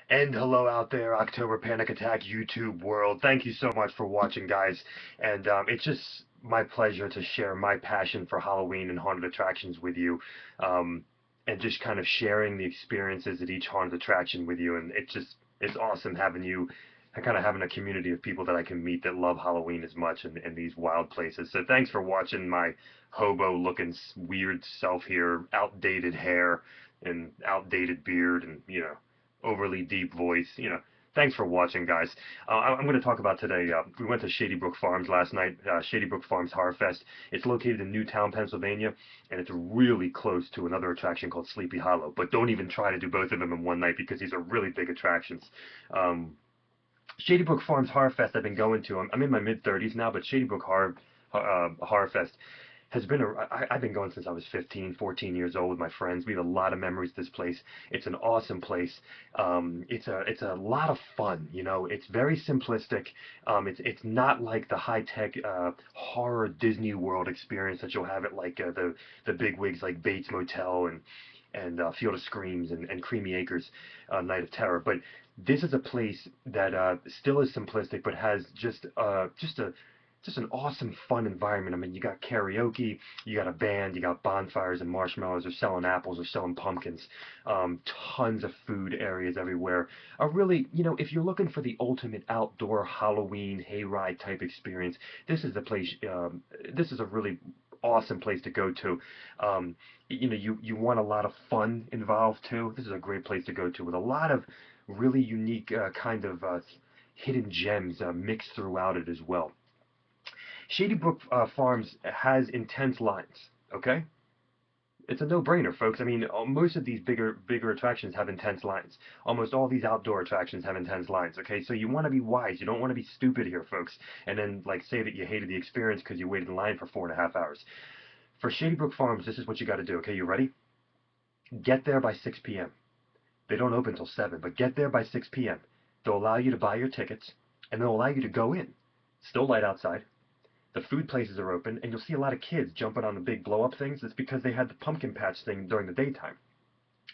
And hello out there, October Panic Attack YouTube world. Thank you so much for watching, guys. And it's just my pleasure to share my passion for Halloween and haunted attractions with you. Um, and just kind of sharing the experiences at each haunted attraction with you. And it's awesome having you, kind of having a community of people that I can meet that love Halloween as much in these wild places. So thanks for watching my hobo looking weird self here, outdated hair and outdated beard and, overly deep voice. Thanks for watching, guys. I'm going to talk about today. We went to Shady Brook Farms last night, Shady Brook Farms Horrorfest. It's located in Newtown, Pennsylvania, and it's really close to another attraction called Sleepy Hollow. But don't even try to do both of them in one night because these are really big attractions. Um, Shady Brook Farms Horrorfest I've been going to. I'm in my mid 30s now, but Shady Brook Horrorfest has been I've been going since I was 15, 14 years old with my friends. We have a lot of memories of this place. It's an awesome place. It's a lot of fun. It's very simplistic. It's not like the high tech horror Disney World experience that you'll have at like the big wigs like Bates Motel and Field of Screams and Creamy Acres Night of Terror. But this is a place that still is simplistic, but has just an awesome, fun environment. I mean, you got karaoke, you got a band, you got bonfires and marshmallows. They're selling apples, they're selling pumpkins, tons of food areas everywhere. Really, if you're looking for the ultimate outdoor Halloween hayride type experience, this is the place. This is a really awesome place to go to. You want a lot of fun involved too. This is a great place to go to with a lot of really unique kind of hidden gems mixed throughout it as well. Shady Brook Farms has intense lines. Okay, it's a no-brainer, folks. I mean, most of these bigger attractions have intense lines. Almost all these outdoor attractions have intense lines. Okay, so you want to be wise. You don't want to be stupid here, folks. And then like say that you hated the experience because you waited in line for 4.5 hours. For Shady Brook Farms, this is what you got to do. Okay, you ready? Get there by 6 p.m. They don't open till 7, but get there by 6 p.m. They'll allow you to buy your tickets, and they'll allow you to go in. Still light outside. The food places are open, and you'll see a lot of kids jumping on the big blow-up things. It's because they had the pumpkin patch thing during the daytime.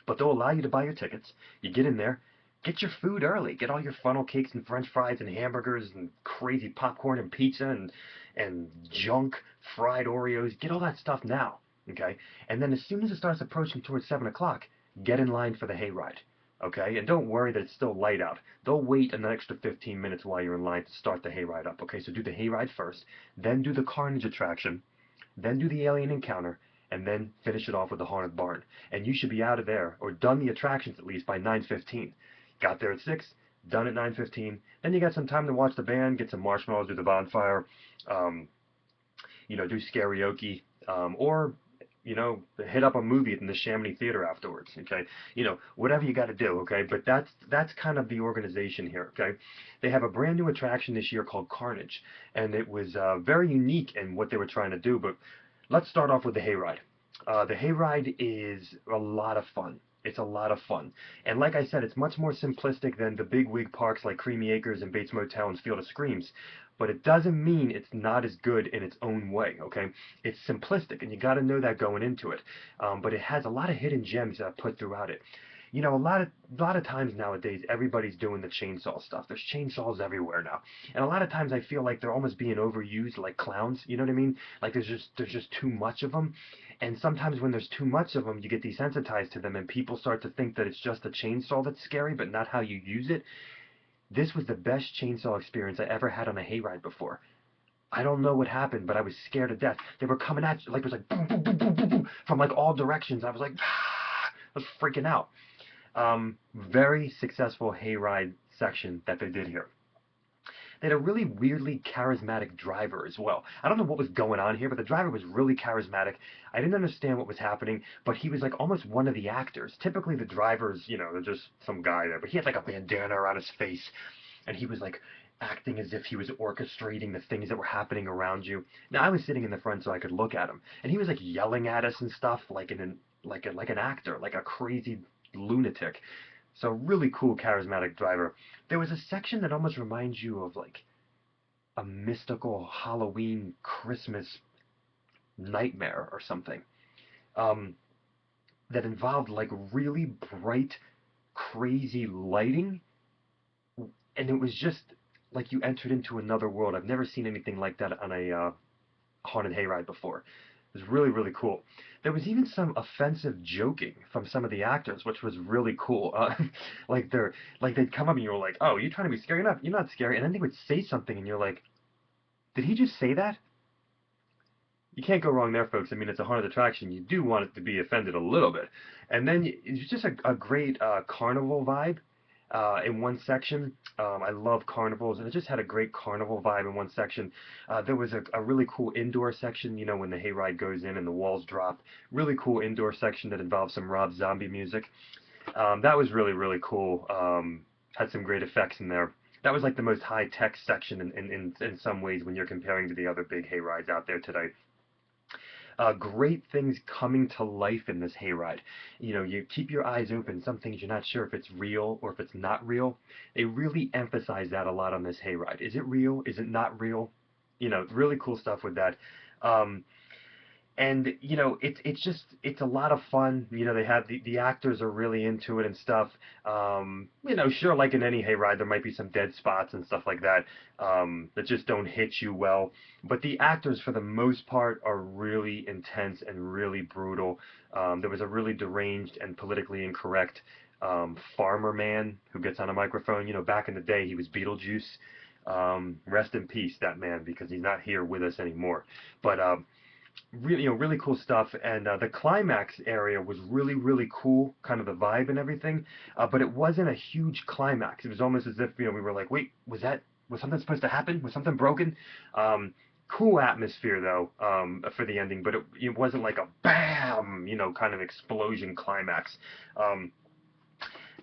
But they'll allow you to buy your tickets. You get in there, get your food early. Get all your funnel cakes and French fries and hamburgers and crazy popcorn and pizza and junk fried Oreos. Get all that stuff now, okay? And then as soon as it starts approaching towards 7 o'clock, get in line for the hayride. Okay, and don't worry that it's still light out. They'll wait an extra 15 minutes while you're in line to start the hayride up. Okay, so do the hayride first, then do the Carnage attraction, then do the alien encounter, and then finish it off with the haunted barn. And you should be out of there, or done the attractions at least by 9:15. Got there at 6, done at 9:15. Then you got some time to watch the band, get some marshmallows, do the bonfire, um, do karaoke, or hit up a movie in the Chamonix Theater afterwards. Okay, whatever you got to do. Okay, but that's kind of the organization here. Okay, they have a brand new attraction this year called Carnage, and it was very unique in what they were trying to do. But let's start off with the hayride. The hayride is a lot of fun. It's a lot of fun. And like I said, it's much more simplistic than the big wig parks like Creamy Acres and Bates Motel and Field of Screams. But it doesn't mean it's not as good in its own way, okay? It's simplistic, and you got to know that going into it. But it has a lot of hidden gems put throughout it. A lot of times nowadays, everybody's doing the chainsaw stuff. There's chainsaws everywhere now, and a lot of times I feel like they're almost being overused, like clowns. You know what I mean? Like there's just too much of them, and sometimes when there's too much of them, you get desensitized to them, and people start to think that it's just the chainsaw that's scary, but not how you use it. This was the best chainsaw experience I ever had on a hayride before. I don't know what happened, but I was scared to death. They were coming at you, like it was like boom, boom, boom, boom, boom, boom, from like all directions. I was like, I was freaking out. Very successful hayride section that they did here. They had a really weirdly charismatic driver as well. I don't know what was going on here, but the driver was really charismatic. I didn't understand what was happening, but he was like almost one of the actors. Typically the drivers, they're just some guy there, but he had like a bandana around his face, and he was like acting as if he was orchestrating the things that were happening around you. Now I was sitting in the front so I could look at him, and he was like yelling at us and stuff like an actor, like a crazy lunatic. So really cool, charismatic driver. There was a section that almost reminds you of like a mystical Halloween Christmas nightmare or something. Um, that involved like really bright crazy lighting, and it was just like you entered into another world. I've never seen anything like that on a haunted hayride before. It was really, really cool. There was even some offensive joking from some of the actors, which was really cool. Like they'd come up and you were like, "Oh, you're trying to be scary enough. You're not scary." And then they would say something, and you're like, "Did he just say that?" You can't go wrong there, folks. I mean, it's a haunted attraction. You do want it to be offended a little bit. And then it's just a great carnival vibe in one section. I love carnivals, and it just had a great carnival vibe in one section. There was a really cool indoor section, you know, when the hayride goes in and the walls drop. Really cool indoor section that involved some Rob Zombie music. That was really, really cool. Had some great effects in there. That was like the most high-tech section in some ways when you're comparing to the other big hayrides out there today. Great things coming to life in this hayride. You know, you keep your eyes open. Some things you're not sure if it's real or if it's not real. They really emphasize that a lot on this hayride. Is it real? Is it not real? You know, really cool stuff with that. Um, and you know it's a lot of fun. You know, they have the actors are really into it and stuff. You know, sure, like in any hayride there might be some dead spots and stuff like that that just don't hit you well, but the actors for the most part are really intense and really brutal. There was a really deranged and politically incorrect farmer man who gets on a microphone. You know, back in the day he was Beetlejuice. Rest in peace, that man, because he's not here with us anymore. But really, you know, really cool stuff. And the climax area was really, really cool, kind of the vibe and everything. But it wasn't a huge climax. It was almost as if, you know, we were like, wait, was something supposed to happen? Was something broken? Cool atmosphere though, for the ending, but it wasn't like a bam, you know, kind of explosion climax. Um,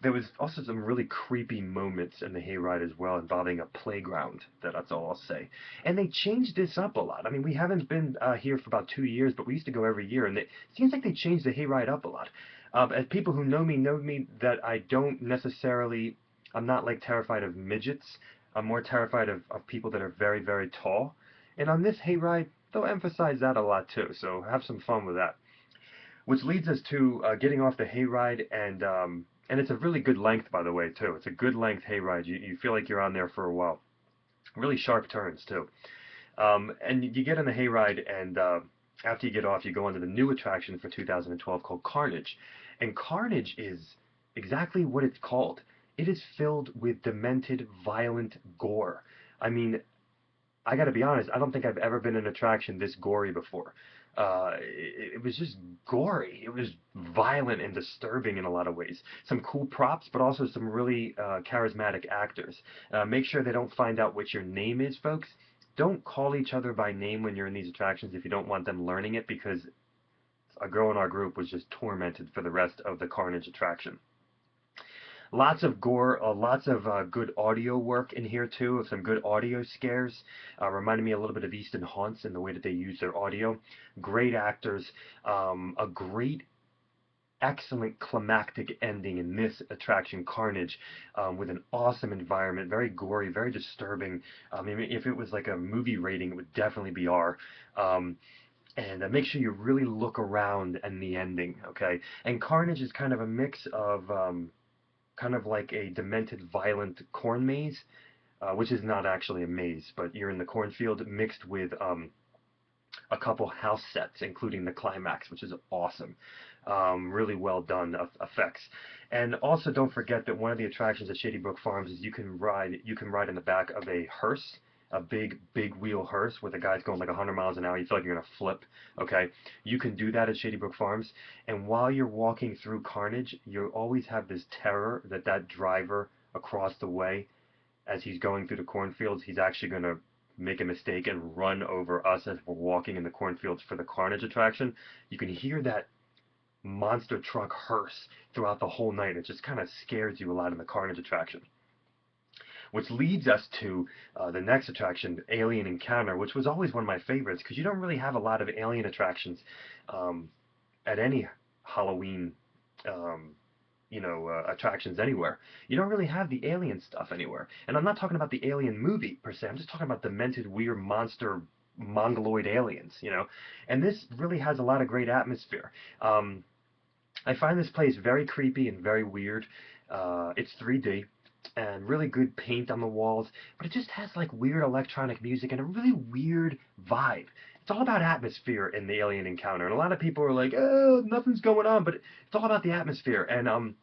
there was also some really creepy moments in the hayride as well involving a playground. That's all I'll say. And they changed this up a lot. I mean, we haven't been here for about 2 years, but we used to go every year, and it seems like they changed the hayride up a lot. As people who know me that I don't necessarily, I'm not like terrified of midgets. I'm more terrified of people that are very, very tall. And on this hayride, they'll emphasize that a lot too. So have some fun with that. Which leads us to getting off the hayride, and it's a really good length, by the way, too. It's a good length hayride. You feel like you're on there for a while. Really sharp turns too. And you get on the hayride, and after you get off, you go onto the new attraction for 2012 called Carnage. And Carnage is exactly what it's called. It is filled with demented, violent gore. I mean, I got to be honest, I don't think I've ever been in an attraction this gory before. It was just gory. It was violent and disturbing in a lot of ways. Some cool props, but also some really charismatic actors. Make sure they don't find out what your name is, folks. Don't call each other by name when you're in these attractions if you don't want them learning it, because a girl in our group was just tormented for the rest of the Carnage attraction. Lots of gore, lots of good audio work in here too, some good audio scares. Reminded me a little bit of Easton Haunts in the way that they use their audio. Great actors, a great, excellent climactic ending in this attraction, Carnage, with an awesome environment, very gory, very disturbing. I mean, if it was like a movie rating, it would definitely be R. And make sure you really look around in the ending, okay? And Carnage is kind of a mix of kind of like a demented, violent corn maze, which is not actually a maze, but you're in the cornfield mixed with a couple house sets, including the climax, which is awesome. Really well done effects. And also don't forget that one of the attractions at Shady Brook Farms is you can ride in the back of a hearse, a big wheel hearse where the guy's going like 100 miles an hour. You feel like you're gonna flip. Okay, you can do that at Shady Brook Farms. And while you're walking through Carnage, you always have this terror that driver across the way, as he's going through the cornfields, he's actually gonna make a mistake and run over us as we're walking in the cornfields for the Carnage attraction. You can hear that monster truck hearse throughout the whole night. It just kind of scares you a lot in the Carnage attraction. Which leads us to the next attraction, Alien Encounter, which was always one of my favorites because you don't really have a lot of alien attractions at any Halloween, attractions anywhere. You don't really have the alien stuff anywhere. And I'm not talking about the alien movie per se. I'm just talking about demented, weird monster mongoloid aliens, you know. And this really has a lot of great atmosphere. I find this place very creepy and very weird. It's 3D and really good paint on the walls, but it just has like weird electronic music and a really weird vibe. It's all about atmosphere in the Alien Encounter, and a lot of people are like, "Oh, nothing's going on," but it's all about the atmosphere. And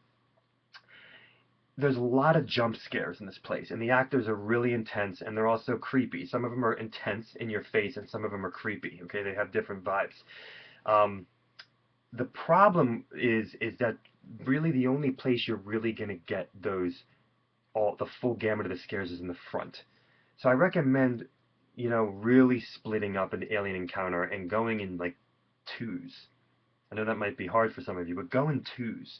there's a lot of jump scares in this place, and the actors are really intense, and they're also creepy. Some of them are intense in your face, and some of them are creepy. Okay, they have different vibes. Um, the problem is that really the only place you're really gonna get the full gamut of the scares is in the front. So I recommend, really splitting up an Alien Encounter and going in like twos. I know that might be hard for some of you, but go in twos.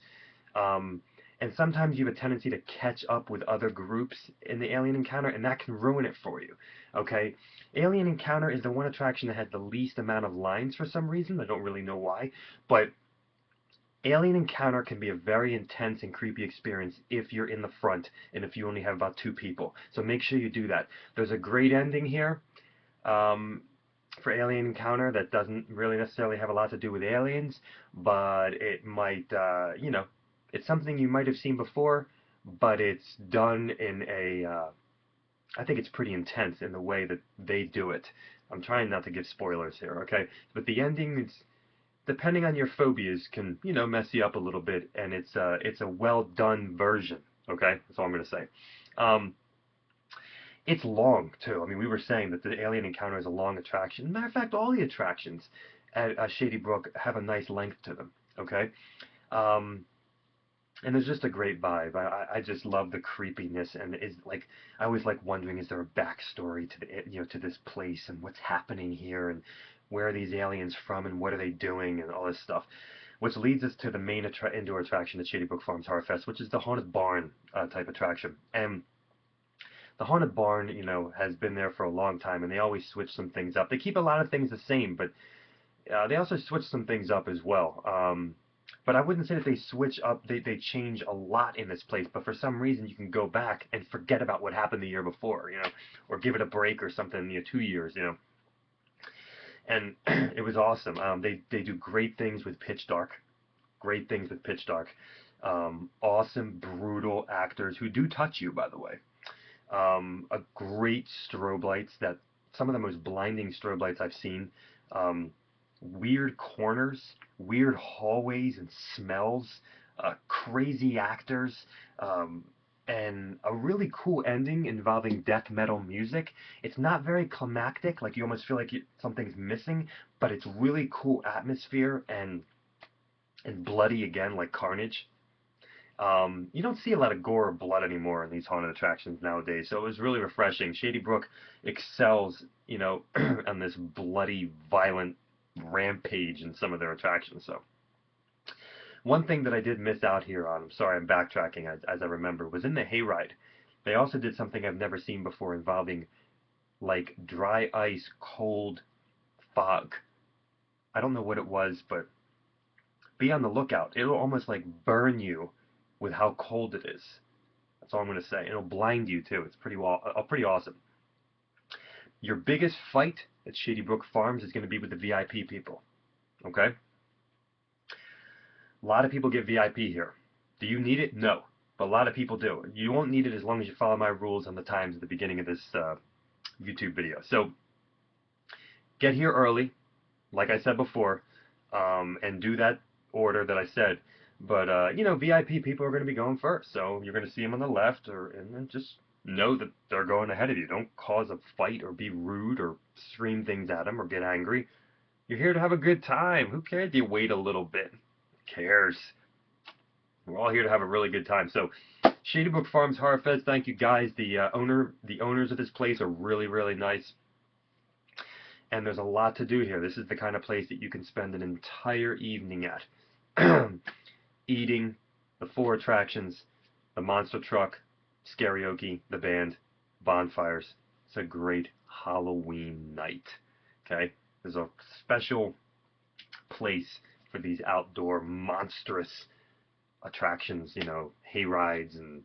Um, and sometimes you have a tendency to catch up with other groups in the Alien Encounter, and that can ruin it for you. Okay? Alien Encounter is the one attraction that has the least amount of lines for some reason. I don't really know why, but Alien Encounter can be a very intense and creepy experience if you're in the front and if you only have about 2 people. So make sure you do that. There's a great ending here um, for Alien Encounter that doesn't really necessarily have a lot to do with aliens, but it might, it's something you might have seen before, but it's done in I think it's pretty intense in the way that they do it. I'm trying not to give spoilers here, okay? But the ending is, depending on your phobias, can mess you up a little bit, and it's a well done version. Okay, that's all I'm gonna say. Um, it's long too. I mean, we were saying that the Alien Encounter is a long attraction. Matter of fact, all the attractions at Shady Brook have a nice length to them. Okay, um, and there's just a great vibe. I just love the creepiness, and is like I always like wondering, is there a backstory to the to this place and what's happening here and where are these aliens from and what are they doing and all this stuff, which leads us to the main indoor attraction at Shady Brook Farms Horrorfest, which is the Haunted Barn type attraction. And the Haunted Barn, has been there for a long time, and they always switch some things up. They keep a lot of things the same, but they also switch some things up as well. But I wouldn't say that they switch up, they change a lot in this place, but for some reason you can go back and forget about what happened the year before, or give it a break or something, 2 years, And it was awesome. They do great things with pitch dark. Great things with pitch dark. Awesome, brutal actors who do touch you, by the way. A great strobe lights, that some of the most blinding strobe lights I've seen. Weird corners, weird hallways and smells, crazy actors, and a really cool ending involving death metal music. It's not very climactic, like you almost feel like something's missing, but it's really cool atmosphere and bloody again, like Carnage. You don't see a lot of gore or blood anymore in these haunted attractions nowadays, so it was really refreshing. Shady Brook excels, on this bloody, violent rampage in some of their attractions. So one thing that I did miss out here on, I'm sorry, I'm backtracking as I remember, was in the hayride. They also did something I've never seen before involving like dry ice, cold fog. I don't know what it was, but be on the lookout. It'll almost like burn you with how cold it is. That's all I'm going to say. It'll blind you too. It's pretty awesome. Your biggest fight at Shady Brook Farms is going to be with the VIP people. Okay? A lot of people get VIP here. Do you need it? No. But a lot of people do. You won't need it as long as you follow my rules on the times at the beginning of this YouTube video. So get here early, like I said before, and do that order that I said. But VIP people are going to be going first, so you're going to see them on the left, and then just know that they're going ahead of you. Don't cause a fight or be rude or scream things at them or get angry. You're here to have a good time. Who cares if you wait a little bit? Who cares? We're all here to have a really good time. So, Shady Brook Farms Horrorfest, thank you guys. The owners of this place are really, really nice. And there's a lot to do here. This is the kind of place that you can spend an entire evening at. Eating, the 4 attractions, the monster truck, karaoke, the band, bonfires. It's a great Halloween night. Okay? There's a special place for these outdoor monstrous attractions, hayrides and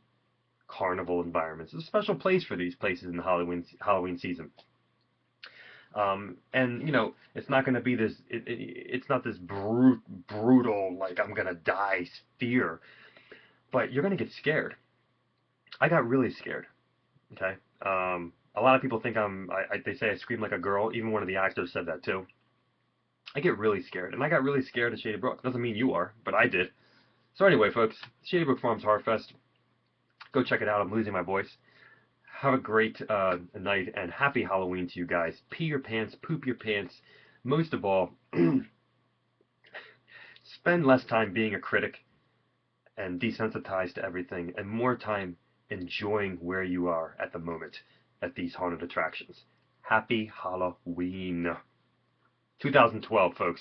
carnival environments. There's a special place for these places in the Halloween season. And it's not going to be this. It's not this brutal, like I'm gonna die fear. but you're going to get scared. I got really scared. Okay. A lot of people think they say I scream like a girl. Even one of the actors said that too. I get really scared, and I got really scared at Shady Brook. Doesn't mean you are, but I did. So anyway, folks, Shady Brook Farms Horrorfest. Go check it out. I'm losing my voice. Have a great night, and happy Halloween to you guys. Pee your pants, poop your pants. Most of all, spend less time being a critic and desensitized to everything, and more time enjoying where you are at the moment at these haunted attractions. Happy Halloween. 2012, folks.